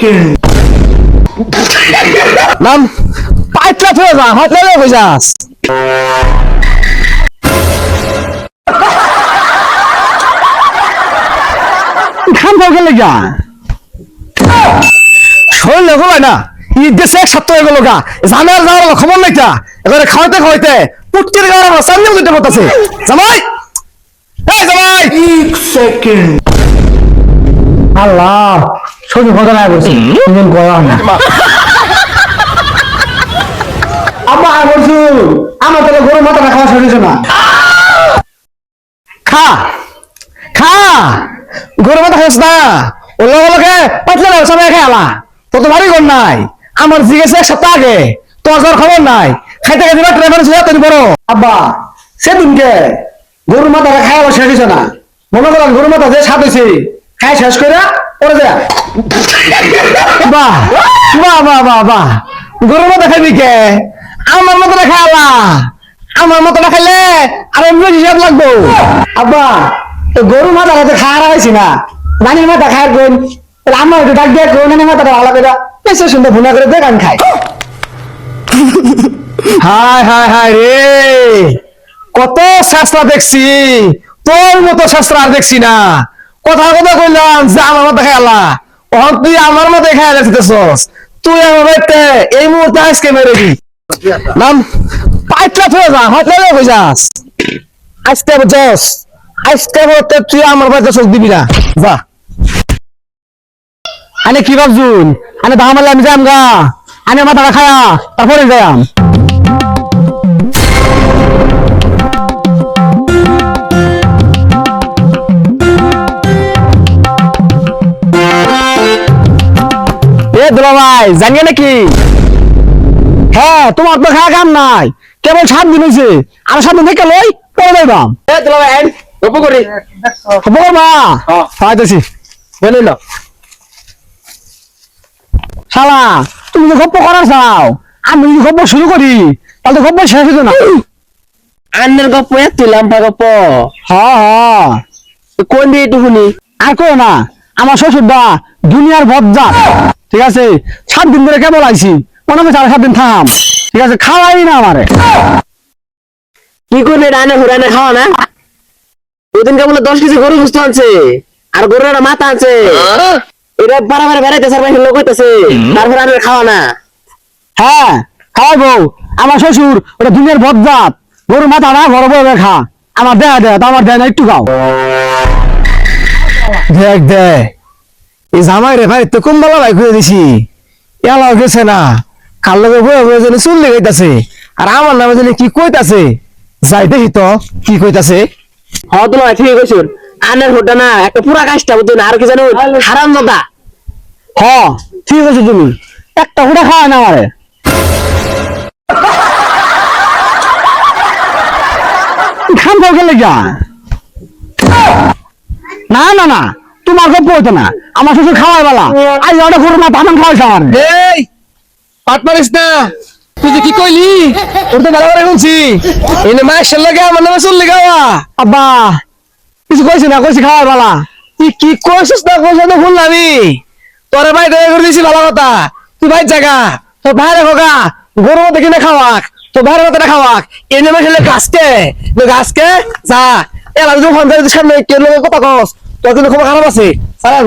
second. নাম পাইতলা ফেলে যা হাত লাগে হয়ে যাস খান দাও গেলে যা শরীর লেগো না ঈদ দেশে এক সপ্তাহ হয়ে গেল গা জানার যাওয়ার খবর নাই তা এবারে খাওয়াইতে খাওয়াইতে পুটকির গাওয়ার আমার সামনে দিতে বলতেছে জামাই এই জামাই 1 second. আল্লাহ শরীর কথা না বলছি তুমি গরম না আব্বা বলছু আমার তাহলে গরু মাথা খাওয়া সরিয়েছে না খা খা গরু মাথা খাস না ও লগে পাতলা না সবাই খেলা তো তোমারই গর নাই আমার জিজ্ঞেস এক সপ্তাহ আগে তোর যার খবর নাই খাইতে খাইতে ট্রেভার ছিল তুমি বড় আব্বা সে দিনকে গরু মাথা খাওয়া শেষ হয়েছে না মনে করেন গরু মাথা যে স্বাদ হয়েছে খাই শেষ করে পরে যা বাহ বাহ বাহ বাহ বাহ গরু মাথা খাবি কে আমার মতো খাওয়া আমার মতো না খাইলে আর বেশি হিসাব লাগবো আব্বা গরু মাথা খাইতে খাওয়া হয়েছি না নানির মাথা খায় কোন আমার একটু ডাক দিয়ে কোন নানির মাথাটা ভালো করে এসে সুন্দর ভুনা করে দেখ আমি খাই হায় হায় হায় রে কত শাস্ত্রা দেখছি তোর মতো শাস্ত্র আর দেখছি না কথা কথা কইলাম যে আমার মতো খেলা ওহন তুই আমার মতো খেয়াল রাখতেছস তুই আমার বাড়িতে এই মুহূর্তে আজকে মেরে দি নাম পাইতলা ফেলে যা হাত লাগে হয়ে যাস আজকে বুঝছস আজকে বলতে তুই আমার বাড়িতে চোখ দিবি না যা আনে কি ভাবছুন আনে দামালে আমি যাম গা আনে মাথাটা খায়া তারপরে যাম ভাই জানিয়ে নাকি হ্যাঁ তোমার তো খাওয়া কাম নাই কেবল 7 দিন হয়েছে আর 7 দিন থেকে লই পরে যাইবাম খবর মা পাইতেছি বলে না শালা তুমি যে গপ্প করার চাও আমি যদি গপ্প শুরু করি তাহলে গপ্প শেষ হতো না আন্নের গপ্প এত লম্বা গপ্প হ্যাঁ কোন দিয়ে একটু শুনি আর কো না আমার শ্বশুর দা দুনিয়ার বজ্জাত ঠিক আছে 7 দিন ধরে কেবল আইছি মনে করছে আর 7 দিন থাম ঠিক আছে খাওয়াই না আমারে কি করলে রান্না ঘুরানে খাওয়া না ওদিন কেবল 10 কেজি গরু বুঝতে আনছে আর গরুর একটা মাথা আছে এটা বারবার বেড়াইতে সার বাইরে লোক হইতেছে তারপর আর খাওয়া না হ্যাঁ খাওয়াবো আমার শ্বশুর ওটা দুনিয়ার বজ্জাত গরু মাথা না বড় বড় খা আমার দেয়া দেয় আমার দেয় না একটু খাও দেখ দে এই জামাই রে ভাই তো কম বেলা ভাই খুঁজে দিছি এলাও গেছে না কার লগে বয়ে বয়ে যেন চুল লেগাইতেছে আর আমার নামে যেন কি কইতাছে যাই দেখি তো কি কইতাছে হ্যাঁ তো ঠিক কইছ আন্নের হোটা না একটা পুরা কাজটা বুঝছো না আর কি জানো হারাম দাদা হ ঠিক আছে তুমি একটা হুড়া খাওয়া না আমারে খান দাও গেলে যা না না না তোমার গপ্প হইতো না আমার শ্বশুর খাওয়াই বেলা আজ ওটা গরু মা ধান খাওয়াইছে আমার এই পাট মারিস না তুই যে কি কইলি ওর তো বেলা করে শুনছি এনে মায়ের লাগে আমার নামে চললি গাওয়া আব্বা কিছু কইছি না কইছি খাওয়াই বেলা তুই কি কইছিস না কইছিস তো ভুল আমি তোরে ভাই দয়া করে দিছি ভালো কথা তুই ভাই জায়গা তোর ভাইরে খোকা গরু মতো কিনে খাওয়াক তোর ভাইয়ের মতো খাওয়াক এনে মাসে গাছকে যা এলা যখন সামনে কে লোকের কথা কস তোর কিন্তু খবর খারাপ আছে সারা